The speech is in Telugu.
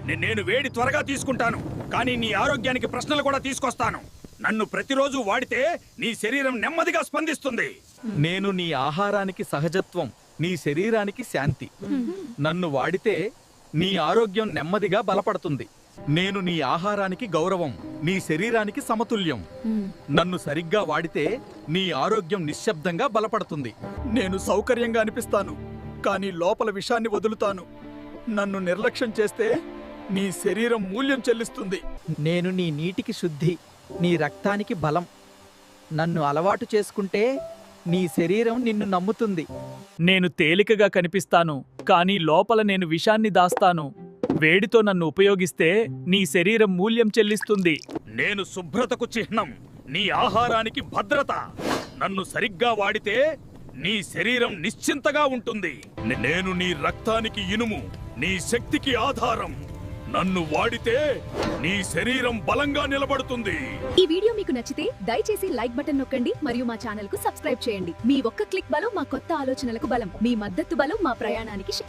నేను వేడి త్వరగా తీసుకుంటాను, కానీ నీ ఆరోగ్యానికి ప్రశ్నలు కూడా తీసుకొస్తాను. నన్ను ప్రతిరోజు వాడితే నీ శరీరం నెమ్మదిగా స్పందిస్తుంది. నేను నీ ఆహారానికి సహజత్వం, నీ శరీరానికి శాంతి. నన్ను వాడితే నీ ఆరోగ్యం నెమ్మదిగా బలపడుతుంది. నేను నీ ఆహారానికి గౌరవం, నీ శరీరానికి సమతుల్యం. నన్ను సరిగ్గా వాడితే నీ ఆరోగ్యం నిశ్శబ్దంగా బలపడుతుంది. నేను సౌకర్యంగా అనిపిస్తాను, కానీ లోపల విషాన్ని వదులుతాను. నన్ను నిర్లక్ష్యం చేస్తే నీ శరీరం మూల్యం చెల్లిస్తుంది. నేను నీ నీటికి శుద్ధి, నీ రక్తానికి బలం. నన్ను అలవాటు చేసుకుంటే నీ శరీరం నిన్ను నమ్ముతుంది. నేను తేలికగా కనిపిస్తాను, కానీ లోపల నేను విషాన్ని దాస్తాను. వేడితో నన్ను ఉపయోగిస్తే నీ శరీరం మూల్యం చెల్లిస్తుంది. నేను శుభ్రతకు చిహ్నం, నీ ఆహారానికి భద్రత. నన్ను సరిగ్గా వాడితే నీ శరీరం నిశ్చింతగా ఉంటుంది. నేను నీ రక్తానికి ఇనుము, నీ శక్తికి ఆధారం. నన్ను వాడితే నీ శరీరం బలంగా నిలబడుతుంది. ఈ వీడియో మీకు నచ్చితే దయచేసి లైక్ బటన్ నొక్కండి మరియు మా ఛానల్ కు సబ్స్క్రైబ్ చేయండి. మీ ఒక్క క్లిక్ బలం మా కొత్త ఆలోచనలకు బలం, మీ మద్దతు బలం మా ప్రయాణానికి శక్తి.